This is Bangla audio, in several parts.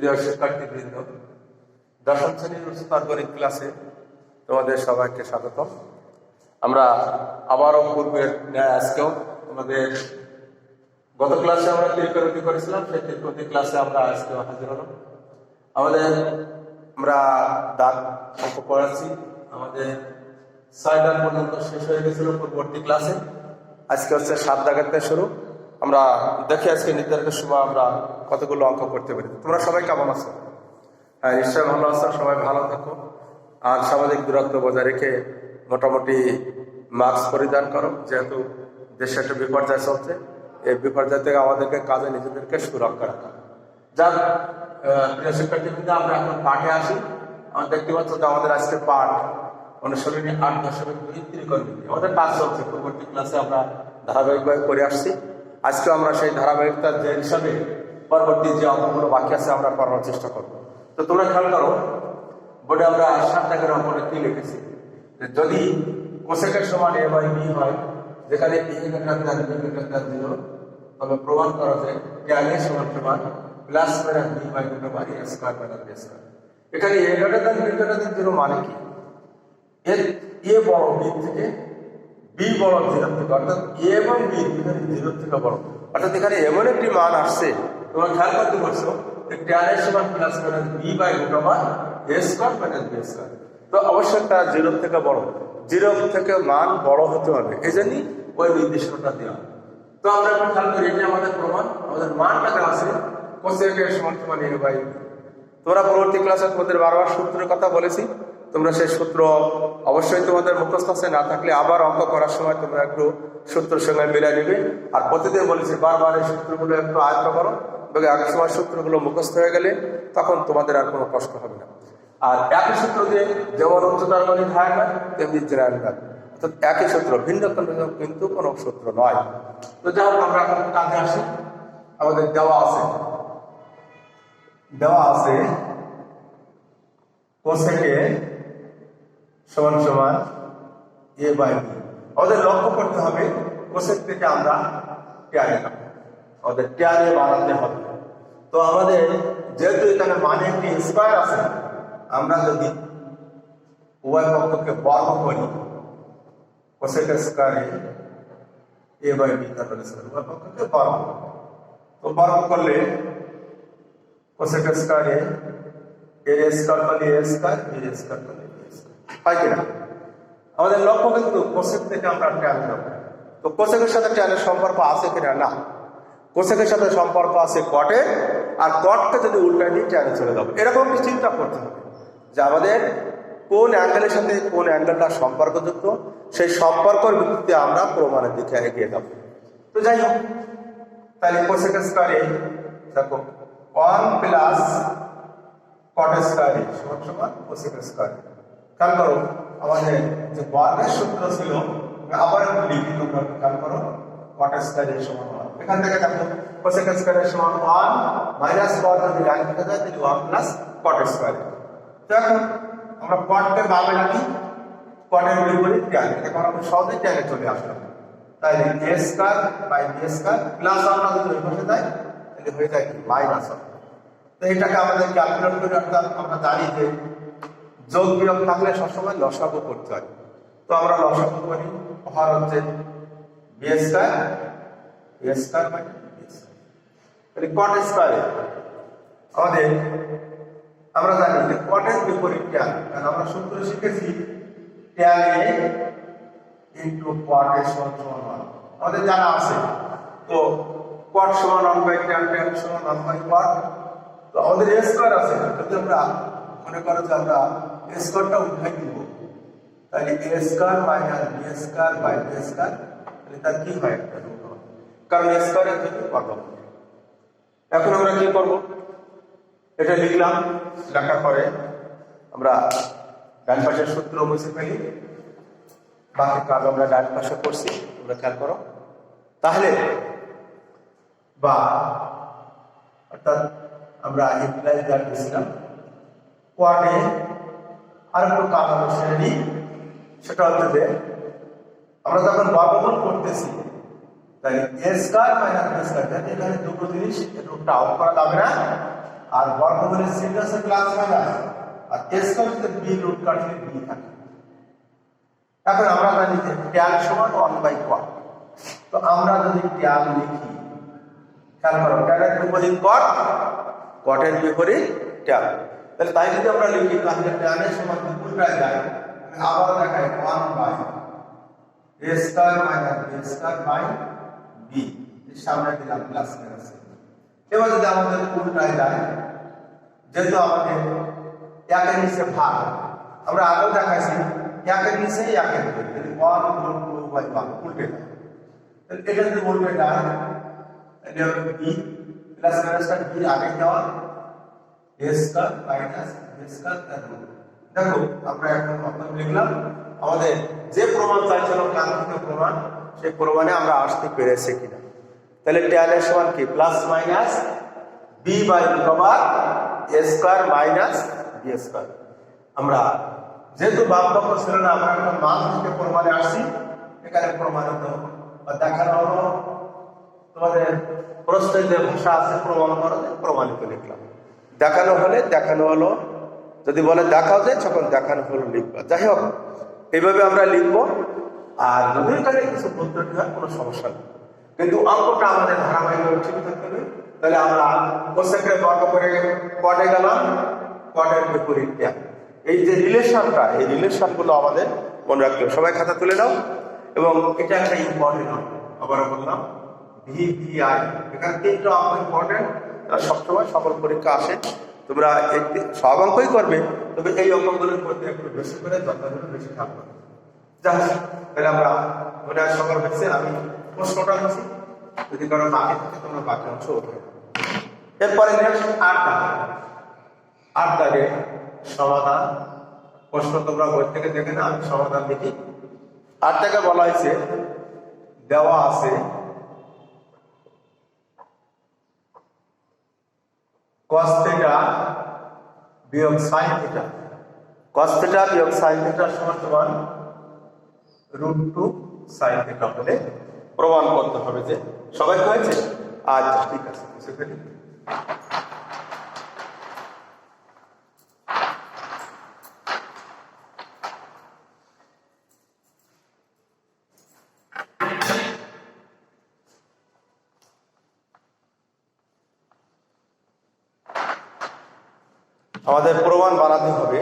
প্রিয় শিক্ষার্থীবৃন্দ, দশম শ্রেণীর উচ্চতর গণিত ক্লাসে তোমাদের সবাইকে স্বাগতম। আমরা আবারও পূর্বের ন্যায় আজকেও আমাদের গত ক্লাসে আমরা ত্রিকোণমিতি করেছিলাম, সেই ত্রিকোণমিতি ক্লাসে আমরা আজকেও হাজির হলাম। আমরা দাগ অঙ্ক পড়াচ্ছি। আমাদের 6 দাগ পর্যন্ত শেষ হয়ে গেছিল পূর্ববর্তী ক্লাসে। আজকে হচ্ছে 7 দাগের থেকে শুরু। আমরা দেখি আজকে নির্ধারিত সময় আমরা কতগুলো অঙ্ক করতে পারি। তোমরা সবাই কেমন আছো? হ্যাঁ, নিশ্চয়ই ভালো আছো। সবাই ভালো থাকো আর সামাজিক দূরত্ব বজায় রেখে মোটামুটি মাস্ক পরিধান করো, যেহেতু দেশে একটা বিপর্যয় চলছে। এই বিপর্যয় থেকে আমাদেরকে কাজে নিজেদেরকে সুরক্ষা রাখা। যাক, প্রিয় শিক্ষার্থীবৃন্দ, আমরা এখন পাঠে আসি। আমরা দেখতে পাচ্ছ যে আমাদের আজকে পাঠ অনুশীলনী 8.2 ত্রিকোণমিতি। আমাদের কাজ চলছে, পূর্ববর্তী ক্লাসে আমরা ধারাবাহিকভাবে করে আসছি। আজকে আমরা সেই ধারাবাহিকতার যে হিসাবে পরবর্তী যে অঙ্কগুলো বাকি আছে আমরা করার চেষ্টা করবো। তো তোমরা খেয়াল করো, বোর্ডে আমরা 7 দাগের অঙ্কটা কি লিখেছি, যদি কোসেকের সমান a বাই b হয়, যেখানে a greater than b greater than 0, তবে প্রমাণ করা যায় tan a সমান plus minus b by root over a square minus b square. এখানে a greater than b greater than 0 মানে কি? এর a বড় b থেকে, b বড় 0 থেকে, অর্থাৎ a এবং b দুটোই 0 থেকে বড়। অর্থাৎ এখানে এমন একটি মান আসছে, তোমরা খেয়াল করতে পারছো, tan a সমান plus minus b by root over a square minus b square. তো অবশ্যই তার 0 থেকে বড়, 0 থেকে মান বড় হতে হবে, এই জন্যই ওই নির্দেশনাটা দেওয়া। তো আমরা এখন খেয়াল করি, এটা আমাদের প্রমাণ, আমাদের মানটা দেওয়া আছে কোসেকের সমান a বাই b। তোমরা পরবর্তী ক্লাসে তোমাদের বারবার সূত্রের কথা বলেছি, তোমরা সেই সূত্র অবশ্যই তোমাদের মুখস্থ আছে, না থাকলে আবার অঙ্ক করার সময় তোমরা একটু সূত্রের সঙ্গে মিলাই নেবে। আর প্রতিদিন বলেছি বারবার এই সূত্রগুলো একটু আয়ত্ত করো, এবং এক সময় সূত্রগুলো মুখস্থ হয়ে গেলে তখন তোমাদের আর কোনো কষ্ট হবে না। আর একই সূত্র দিয়ে যেমন উচ্চতর গণিত হয় না, তেমনি জেনারেল ম্যাথ, অর্থাৎ একই সূত্র, ভিন্ন কিন্তু কোনো সূত্র নয়। তো যাই হোক, আমরা এখন কাজে আসি। আমাদের দেওয়া আছে কোসেকে সমান a বাই b। আমাদের লক্ষ্য করতে হবে কোসেক থেকে আমরা ট্যান a, আমাদের ট্যান a বানাতে হবে। তো আমাদের যেহেতু এখানে মানে একটি স্কয়ার আছে, আমরা যদি উভয় পক্ষকে বর্গ করি, কোসেক স্কয়ারে a বাই b তাহলে উভয় পক্ষকে বর্গ, তো বর্গ করলে কোসেক স্কয়ারে a স্কয়ার করলে a স্কয়ার, b স্কয়ার করলে b স্কয়ার, হয় কিনা? আমাদের লক্ষ্য কিন্তু কোসেক থেকে আমরা ট্যান নেব। তো কোসেকের সাথে ট্যানের সম্পর্ক আছে কিনা? না, কোসেকের সাথে সম্পর্ক আছে কটের, আর কটকে যদি উল্টায় দিয়ে ট্যানে চলে যাবো, এরকম কি চিন্তা করতে হবে যে আমাদের কোন অ্যাঙ্গেলের সাথে কোন অ্যাঙ্গেলটা সম্পর্কযুক্ত, সেই সম্পর্কের ভিত্তিতে আমরা প্রমাণের দিকে এগিয়ে যাব। তো যাই হোক, তাহলে কোসেক স্কয়ারে দেখো 1 প্লাস কট স্কয়ারে সমান কোসেক স্কয়ার। খেয়াল করো, আমাদের যে বর্গের সূত্র ছিল, আবার একটু লিখি, তোমরা খেয়াল করো, কট স্কয়ারের সমান 1। এখান থেকে দেখো কোসেক স্কয়ারের সমান 1 মাইনাস কট, যদি ডান দিকে যায় তাহলে 1 প্লাস কট স্কয়ার। তো এখন আমরা কটকে বামে রাখি, কটের বিপরীত ট্যান, এখন আমরা সহজেই ট্যানে চলে আসলাম। তাহলে a square by b square plus, আমরা যদি ওই পাশে যাই তাহলে হয়ে যায় কি মাইনাস 1। তো এটাকে আমাদের ক্যালকুলেট করে, অর্থাৎ আমরা জানি যে যোগ বিয়োগ থাকলে সবসময় লসাগু করতে হয়। তো আমরা লসাগু করি, হর হচ্ছে b square by b square. তাহলে কট স্কয়ারে আমাদের, আমরা জানি যে কটের বিপরীত ট্যান, কারণ আমরা সূত্র শিখেছি tan a into cot a সমান 1, আমাদের জানা আছে। তো কট সমান 1 বাই ট্যান, ট্যান সমান 1 বাই কট। তো আমাদের a স্কয়ার আছে, যদি আমরা মনে করো যে আমরা a স্কয়ারটা উঠাই দিব, তাহলে a square minus b square by b square, তাহলে তার কি হয়? একটা রুট হয়, কারণ a স্কয়ারের যদি কত। এখন আমরা কি করব? এটা লিখলাম, লেখার পরে আমরা ডান পাশের সূত্র মুছে ফেলি, বাকি কাজ আমরা ডান পাশে করছি, তোমরা খেয়াল করো। তাহলে বা অর্থাৎ আমরা ইমপ্লাইজ দ্যাট দিয়েছিলাম, কোয়াডে আর একটু কাজ আমরা সেরে নিই। সেটা হচ্ছে যে আমরা যখন বর্গমূল করতেছি, তাই a square minus b square, এখানে দুটো জিনিস একটু আউট করা যাবে না, আর বর্গমূলের চিহ্ন আছে প্লাস মাইনাস, আর এ স্কয়ার যদি বি রুট কাটলে বি থাকে। এখন আমরা জানি যে ট্যান সমান 1/cot। তো আমরা যদি ট্যান লিখি, খেয়াল করো, ট্যানের বিপরীত কট, কটের বিপরীত ট্যান। তাহলে তাই যদি আমরা লিখি তাহলে ট্যানের সমান উল্টায় যায়, আবার দেখায় 1/a square minus b square by b, এর সামনে দিলাম প্লাস মাইনাস। এবার যদি আমাদের উল্টায় যায়, যেহেতু আমাদের একের নিচে ভাগ, আমরা আগেও দেখাইছি একের নিচে একের ভাগ, যদি 1 গুণ 2/1 উল্টে যায়, তাহলে এটা যদি উল্টে যায় তাহলে হবে b প্লাস মাইনাসটা b আগে যাওয়া a square minus b square তার রুট। দেখো আমরা এখন অন্তর লিখলাম, আমাদের যে প্রমাণ চাইছিল কাঙ্ক্ষিত প্রমাণ, সেই প্রমাণে আমরা আসতে পেরেছি কিনা। তাহলে ট্যান এর সমান কি plus minus b by root over a square minus b square. আমরা যেহেতু বাম পক্ষ ছিল না, আমরা একটা মান থেকে প্রমাণে আসছি, এখানে প্রমাণিত বা দেখানো হলো। তোমাদের প্রশ্নের যে ভাষা আছে প্রমাণ করো, প্রমাণিত লিখলাম। দেখানো হলে দেখানো হলো, যদি বলে দেখাও যায় তখন দেখানো হলো লিখবা। যাই হোক, এইভাবে আমরা লিখবো। আর যদি এখানে কিছু পদ্ধতি হয় কোনো সমস্যা নেই, কিন্তু অঙ্কটা আমাদের ধারাবাহিকভাবে ঠিক থাকতে হবে। তাহলে আমরা কোসেকের বর্গ করে কটে গেলাম, কটের বিপরীত ট্যান। এই যে রিলেশনটা, এই রিলেশনগুলো আমাদের মনে রাখতে হবে। সবাই খাতা তুলে নাও। এবং এটা একটা ইম্পর্টেন্ট অঙ্ক, আবারও বললাম VVI, এখানে 3টা অঙ্ক ইম্পর্টেন্ট, তারা সবসময় সকল পরীক্ষা আসে। তোমরা সব অঙ্কই করবে, তবে এই অঙ্কগুলোর মধ্যে একটু বেশি করে যত্ন বেশি থাকবে। যাই হোক, তাহলে আমরা ওটা সকল হচ্ছে, আমি প্রশ্নটা হচ্ছি, যদি কারো বাকি থাকে তোমরা বাকি অংশ উঠে। এরপরে নেক্সট 8 দাগে সমাধান প্রশ্ন, তোমরা বই থেকে দেখে না, আমি সমাধান দেখি। 8 দাগে বলা হয়েছে, দেওয়া আছে cos θ বিয়োগ sin θ, cos θ বিয়োগ sin θ সমান √2 sin θ হলে প্রমাণ করতে হবে যে সবাই হয়েছে। আচ্ছা ঠিক আছে, বুঝে ফেলি। আমাদের প্রমাণ বানাতে হবে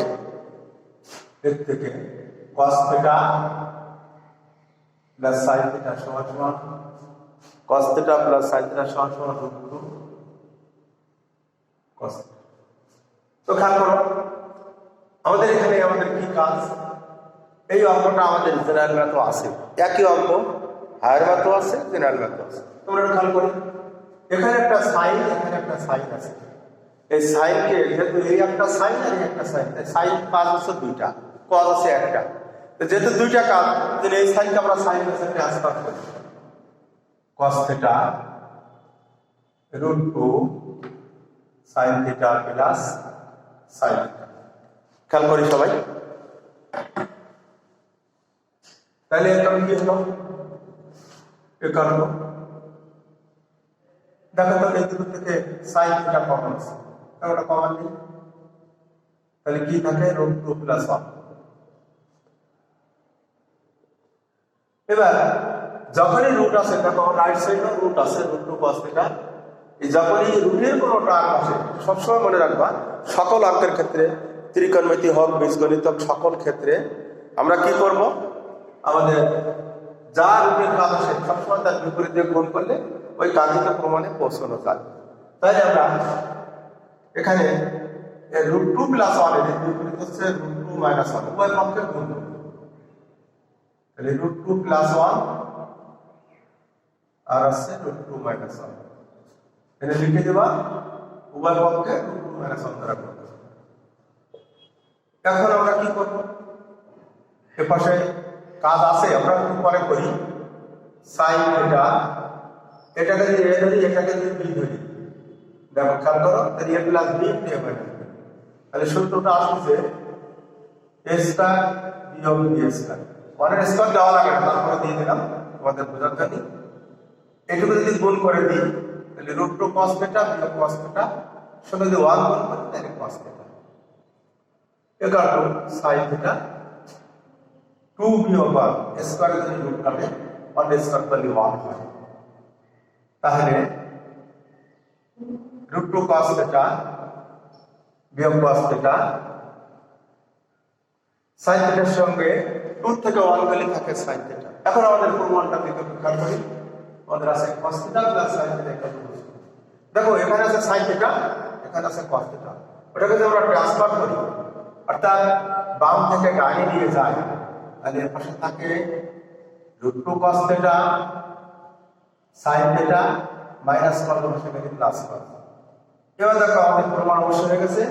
এর থেকে cos θ প্লাস sin θ সমান cos θ প্লাস sin θ সমান √2 cos θ। তো খেয়াল করো, আমাদের এখানে আমাদের কি কাজ, এই অঙ্কটা আমাদের জেনারেল ম্যাথও আছে, একই অঙ্ক, হায়ার ম্যাথও আছে, জেনারেল ম্যাথও আছে। তোমরা খেয়াল করো, এখানে একটা সাইন, এখানে একটা সাইন আছে। এই সাইনকে যেহেতু এই একটা সাইন আর এই একটা সাইন, সাইন কাজ হচ্ছে দুইটা, কজ আছে একটা। যেহেতু দুইটা কাজ, এই সাইনকে আমরা সাইনের সাথে ট্রান্সফার করি, cos θ √2 sin θ প্লাস sin θ। খেয়াল করি সবাই, তাহলে এটা কি হলো, একান্ন। দেখো তো এই দুটো থেকে sin θ কমন আছে, ওটা কমন নেই, তাহলে কি থাকে √2 প্লাস 1। এবার যখনই রুট আছে, দেখো রাইট সাইডে রুট আছে, √2 cos θ। এই যখনই রুটের কোনো টার্ম আসে, সবসময় মনে রাখবা সকল অঙ্কের ক্ষেত্রে, ত্রিকোণমিতি হোক, বীজগণিত হোক, সকল ক্ষেত্রে আমরা কি করব, আমাদের যা রুটের কাজ আসে সবসময় তার বিপরীত দিয়ে গুণ করলে ওই কাঙ্ক্ষিত প্রমাণে পৌঁছানো যায়। তাই আমরা এখানে √2 প্লাস 1 এর বিপরীত হচ্ছে √2 মাইনাস 1, উভয় পক্ষে গুণ করব। তাহলে √2 প্লাস 1 আর আছে √2 মাইনাস 1, এখানে লিখে দেবা উভয় পক্ষে √2 মাইনাস 1 দ্বারা গুণ। এখন আমরা কি করব, এর পাশে কাজ আছে, আমরা একটু পরে করি। sin θ, এটাকে যদি a ধরি, এটাকে যদি b ধরি, দেখো খেয়াল করো, তাহলে a plus b into a minus b। তাহলে সূত্রটা আসছে a স্কয়ার বিয়োগ b স্কয়ার। 1 এর স্কয়ার দেওয়া লাগে না, তারপরে দিয়ে দিলাম তোমাদের বোঝার জন্য। এটুকু যদি গুণ করে দিই, তাহলে √2 cos θ বিয়োগ cos θ সঙ্গে যদি 1 গুণ করি তাহলে cos theta equal to sin theta 2 বিয়োগ 1 স্কয়ার যদি রুট কাটে 1 স্কয়ার করলে 1 হয় তাহলে √2 cos থিটা বিয়োগ cos থিটা sin থিটার সঙ্গে 2 থেকে 1 গেলে থাকে sin থিটা। এখন আমাদের প্রমাণটা দিতে খেয়াল করি। আমাদের আছে cos theta plus sin theta equal to 0। দেখো এখানে আছে sin থিটা, এখানে আছে cos থিটা। ওটাকে যদি আমরা ট্রান্সফার করি অর্থাৎ বাম থেকে ডানে নিয়ে যাই তাহলে এর পাশে থাকে √2 cos theta sin theta minus cos এর পাশে থাকে প্লাস cos। এবার দেখো আমাদের প্রমাণ অবশ্য হয়ে গেছে।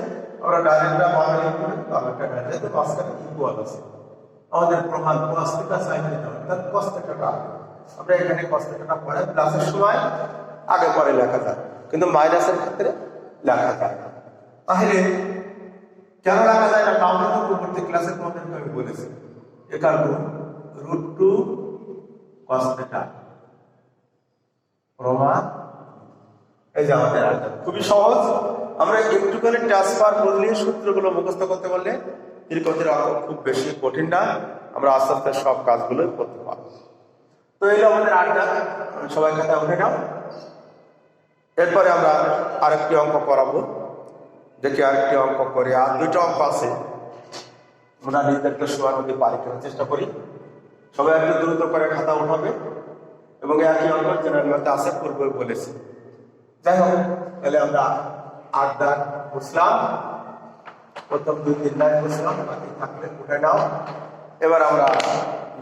আমরা ডাইরেক্টটা বামে লিখব তাহলে এটা ডাইরেক্ট cos থিটা ইকুয়াল আছে। আমাদের প্রমাণ cos থিটা sin থিটা অর্থাৎ cos থিটাটা আমরা এখানে cos থিটাটা পরে প্লাসের সময় আগে পরে লেখা যায় কিন্তু মাইনাসের ক্ষেত্রে লেখা যায় না। তাহলে কেন লেখা যায় না তাও কিন্তু পূর্ববর্তী ক্লাসে তোমাদেরকে আমি বলেছি। equal to √2 cos থিটা প্রমাণ এই যে আমাদের আনসার খুবই সহজ। আমরা একটুখানি ট্রান্সফার বদলিয়ে সূত্রগুলো মুখস্থ করতে পারলে ত্রিকোণের অঙ্ক খুব বেশি কঠিন না, আমরা আস্তে আস্তে সব কাজগুলো করতে পারবো। তো এই আমাদের আড্ডা, সবাই খাতা উঠে নাও। এরপরে আমরা আরেকটি অঙ্ক করাবো, দেখি আরেকটি অঙ্ক করে। আর দুইটা অঙ্ক আছে, আমরা নিজেদেরকে সময় মধ্যে পারি করার চেষ্টা করি। সবাই একটু দ্রুত করে খাতা উঠাবে এবং একই অঙ্ক জেনারেল ম্যাথে আছে পূর্বে বলেছি। যাই হোক, তাহলে আমরা 8 দাগ বুঝলাম, প্রথম 2-3 লাইন বুঝলাম, বাকি থাকলে উঠে নাও। এবার আমরা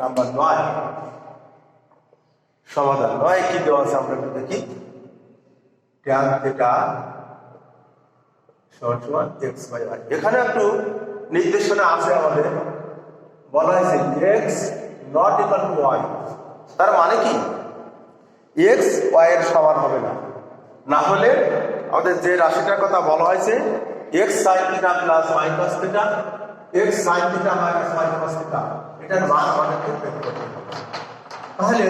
নাম্বার 9 সমাধান 9 কি দেওয়া আছে আমরা একটু দেখি। tan থিটা সমান x/y। এখানে একটু নির্দেশনা আছে আমাদের, বলা হয়েছে x not equal to y। তার মানে কি x y এর সমান হবে না, না হলে আমাদের যে রাশিটার কথা বলা হয়েছে x sin theta plus y cos theta, x sin theta minus y cos theta, এটার মান আমাদেরকে বের করতে হবে। তাহলে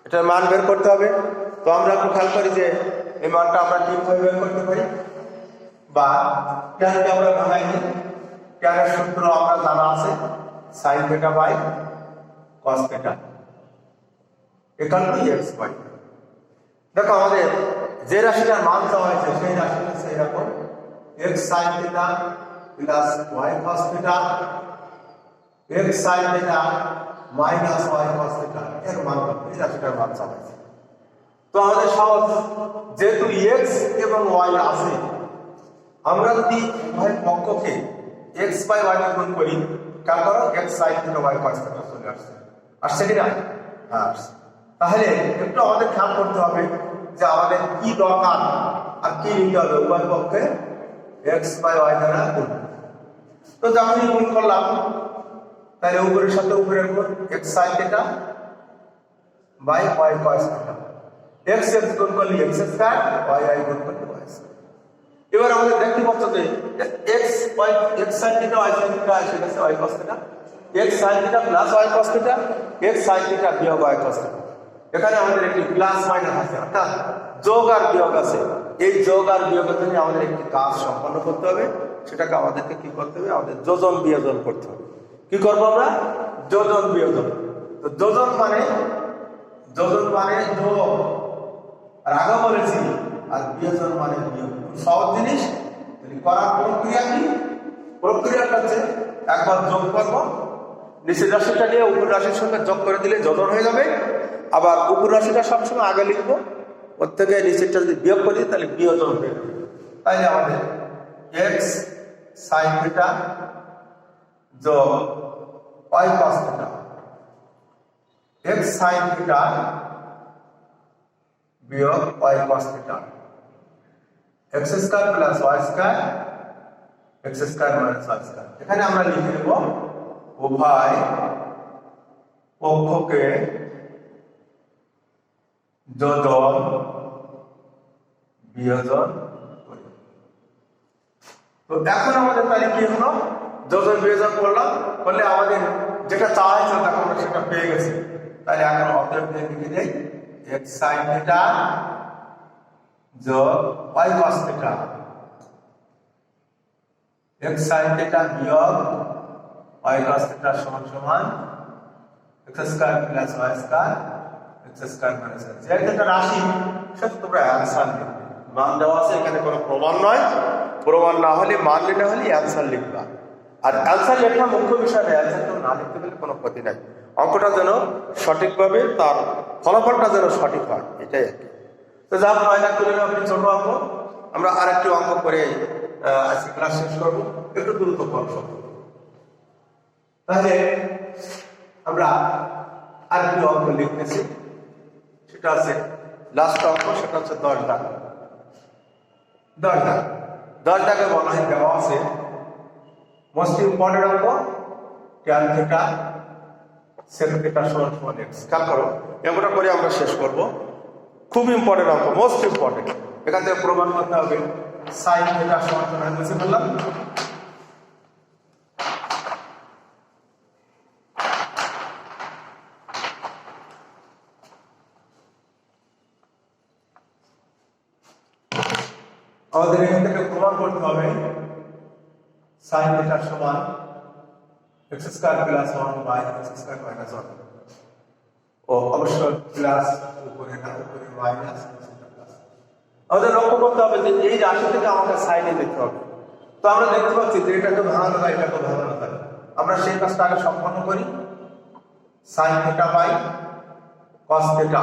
এটার মান বের করতে হবে। তো আমরা একটু খেয়াল করি যে এই মানটা আমরা কিভাবে বের করতে পারি, বা ট্যানকে আমরা ভাঙাই নিই। ট্যানের সূত্র আমরা জানা আছে sin theta by cos theta equal to x/y। দেখো আমাদের যে রাশিটার মান দেওয়া হয়েছে সেই রাশিটা সেই রকম x sin theta plus y cos theta, x sin theta minus y cos theta এর মান এই রাশিটার মান দেওয়া হয়েছে। তো আমাদের সহজ, যেহেতু x এবং y আছে, আমরা যদি উভয় পক্ষকে x/y কে গুণ করি, তারপর x sin theta y cos theta চলে আসছে। আসছে কিনা? হ্যাঁ আসছে। তাহলে একটু আমাদের খেয়াল করতে হবে যে আমাদের কি দরকার আর কি নিতে হবে। উভয় পক্ষে x/y দ্বারা গুণ। তো যখনই গুণ করলাম তাহলে উপরের সাথে উপরের গুণ x sin theta by y cos theta, x গুণ করলে x স্কয়ার, y গুণ করলে y স্কয়ার। এবার আমাদের দেখতে পাচ্ছ যে x sin theta y sin theta এসে গেছে y cos theta, x sin theta plus y cos theta, x sin theta বিয়োগ y cos থিটা। এখানে আমাদের একটি প্লাস মাইনাস আছে, অর্থাৎ যোগ আর বিয়োগ আছে। এই যোগ আর বিয়োগের জন্য আমাদের একটি কাজ সম্পন্ন করতে হবে, সেটাকে আমাদেরকে কি করতে হবে, আমাদের যোজন বিয়োজন করতে হবে। কি করবো আমরা? যোজন বিয়োজন। তো যোজন মানে যোগ, আর আগে বলেছি, আর বিয়োজন মানে বিয়োগ। সহজ জিনিস করার প্রক্রিয়া কি? প্রক্রিয়াটা হচ্ছে একবার যোগ করবো, নিচের রাশিটা নিয়ে উপর রাশির সঙ্গে যোগ করে দিলে যোজন হয়ে যাবে। আবার উপর রাশিটা সবসময় আগে লিখবো, ওর থেকে নিচেরটা যদি বিয়োগ করি তাহলে বিয়োজন হয়ে যাবে। তাইলে আমাদের x sin থিটা যোগ y cos theta, x sin theta বিয়োগ y cos theta, x square plus y square, x square minus y square. এখানে আমরা লিখে দেব উভয় পক্ষকে যোজন বিয়োজন করি। তো এখন আমাদের তাহলে কি হলো, যোজন বিয়োজন করলে আমাদের যেটা চাওয়া হয়েছিল তখন আমরা সেটা পেয়ে গেছি। তাহলে এখন অতএব লিখে দেই x sin থিটা যোগ y cos theta, x sin theta বিয়োগ y cos থিটা সমান সমান x square plus y square x square minus y। যে একটা রাশি সেটা তোমরা অ্যানসার লিখবে। মান দেওয়া আছে, এখানে কোনো প্রমাণ নয়, প্রমাণ না হলে মান না হলে অ্যানসার লিখবা। আর অ্যানসার লেখা মুখ্য বিষয় নয়, অ্যানসারটা না লিখতে গেলে কোনো ক্ষতি নাই, অঙ্কটা যেন সঠিকভাবে তার ফলাফলটা যেন সঠিক হয়, এটাই আর কি। তো যা ময়না করে আপনি ছোট অঙ্ক, আমরা আরেকটি অঙ্ক করে আজকে ক্লাস শেষ করবো, একটু দ্রুত অঙ্ক। তাহলে আমরা আরেকটি অঙ্ক লিখতেছি, সেটা আছে লাস্ট অঙ্ক, সেটা হচ্ছে 10 দাগ। 10 দাগে বলা হয় দেওয়া আছে মোস্ট ইম্পর্টেন্ট অঙ্ক tan থিটা sec থিটা সমান সমান x। খেয়াল করো, এমনটা করে আমরা শেষ করব। খুব ইম্পর্টেন্ট অঙ্ক, মোস্ট ইম্পর্টেন্ট। এখান থেকে প্রমাণ করতে হবে sin থিটা সমান সমান বুঝে ফেললাম। আমাদের এখান থেকে প্রমাণ করতে হবে sin থিটা সমান x square plus 1 by x square minus 1। ও অবশ্য প্লাস উপরে না, উপরে মাইনাস প্লাস। আমাদের লক্ষ্য করতে হবে যে এই রাশি থেকে আমাকে সাইনে দেখতে হবে। তো আমরা দেখতে পাচ্ছি যে এটাকে ভাঙানো যায়, এটাকে ভাঙানো যায়। আমরা সেই কাজটা আগে সম্পন্ন করি। sin theta by cos theta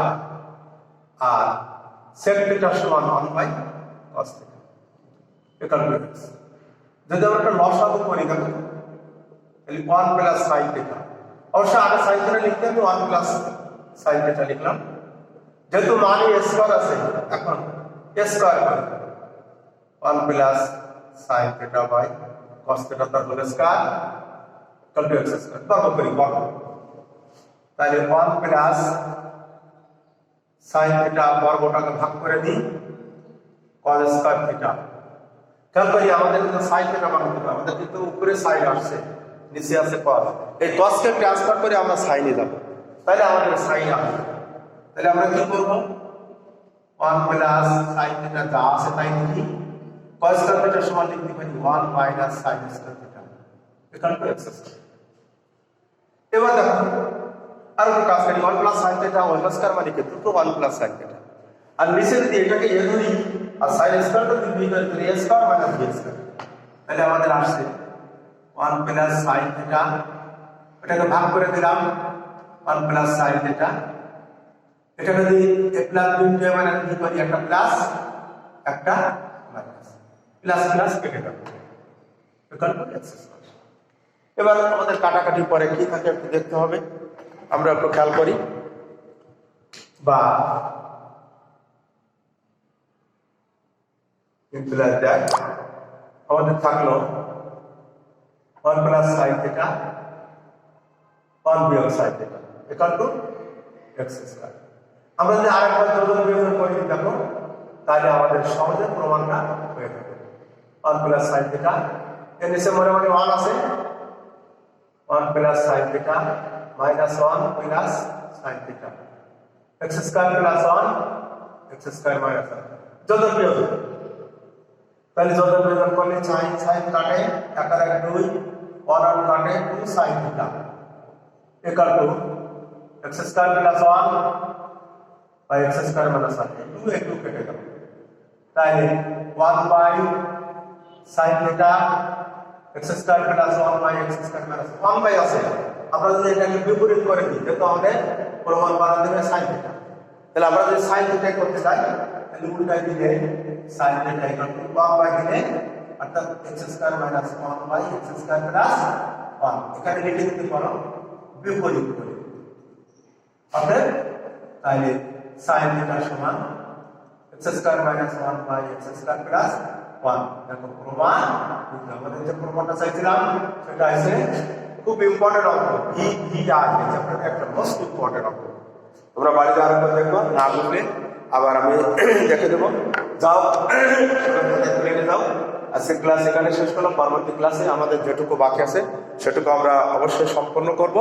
আর sec থিটা সমান 1 বাই cos থিটা। যদি আমরা একটা লসাগু করি দেখো, তাহলে 1 প্লাস sin থিটা, অবশ্য আগে sin থিটা লিখতে আমি 1 প্লাস sin থিটা লিখলাম। যেহেতু মানে স্কয়ার আছে, এখন স্কয়ার করে 1 plus sin theta by cos theta তার whole square equal to x square. বর্গ করি, বর্গ, তাহলে 1 প্লাস sin থিটা বর্গটাকে ভাগ করে দিই cos স্কয়ার থিটা। খেয়াল করি আমাদের কিন্তু sin থিটা বানাতে হবে, আমাদের কিন্তু উপরে sin আসছে, নিচে আছে cos। এই cos কে ট্রান্সফার করে আমরা sin এ যাব, তাহলে আমাদের sin আসবে। তাহলে আমরা কি করব, 1 প্লাস sin থিটা যা আছে তাই লিখি, cos স্কয়ার থিটা সমান লিখতে পারি 1 minus sin square theta equal to x square. এবার দেখো আর একটা কাজ করি, 1 plus sin theta whole square মানে কি দুটো 1 প্লাস sin থিটা, আর নিচে যদি এটাকে a ধরি আর sin স্কয়ারটা যদি b ধরি তাহলে a square minus b square. তাহলে আমাদের আসছে 1 প্লাস sin থিটা, এটাকে ভাগ করে দিলাম 1 প্লাস sin থিটা। এটা যদি a প্লাস b কে মানে কি করি, একটা প্লাস একটা মাইনাস, প্লাস প্লাস কেটে দাও ইকুয়াল টু x স্কয়ার। এবার আমাদের কাটাকাটি পরে কি থাকে একটু দেখতে হবে, আমরা একটু খেয়াল করি। বা প্লাস দেখ আমাদের থাকলো 1 প্লাস sin থিটা 1 বিয়োগ sin theta equal to x square. আমরা যদি আরেকবার যোজন বিয়োজন করি দেখো, তাহলে আমাদের সহজে প্রমাণটা হয়ে যাবে। 1 প্লাস sin থিটা, এর নিচে মোটামুটি 1 আছে, 1 plus sin theta minus 1 plus sin theta x square plus 1 x square minus 1। যোজন বিয়োজন, তাহলে যোজন বিয়োজন করলে sin sin কাটে 1 আর 1 2, 1 আর কাটে 2 sin theta equal to x square plus 1 by x square minus 1। 2 একটু কেটে দাও, তাহলে 1 by sin theta x square plus 1 by x square minus 1 by আছে। আমরা যদি এটাকে বিপরীত করে দিই, যেহেতু আমাদের প্রমাণ বানাতে হবে sin থিটা, তাহলে আমরা যদি sin থিটা করতে চাই তাহলে উল্টাই দিলে sin theta equal to 1 by দিলে অর্থাৎ x square minus 1 by x square plus 1। এখানে লিখে দিতে পারো বিপরীত করে, অতএব তাহলে sin থিটা সমান x square minus 1 by x square plus 1। দেখো প্রমাণ, আমাদের যে প্রমাণটা চাইছিলাম সেটা আছে খুব ইম্পর্টেন্ট অঙ্ক, VVR, একটা মোস্ট ইম্পর্টেন্ট অঙ্ক। তোমরা বাড়িতে আরেকবার দেখবো, না বুঝলে আবার আমি দেখে দেবো। যাও তুলে যাও। আজকে ক্লাস এখানে শেষ করলাম। পরবর্তী ক্লাসে আমাদের যেটুকু বাকি আছে সেটুকু আমরা অবশ্যই সম্পন্ন করব।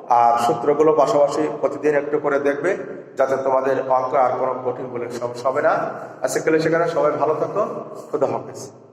আর সূত্রগুলো পাশাপাশি প্রতিদিন একটু করে দেখবে, যাতে তোমাদের অঙ্ক আর কোনো কঠিন বলে সমস্যা হবে না। আজকে সেখানে সবাই ভালো থাকো। খুদা হাফেজ।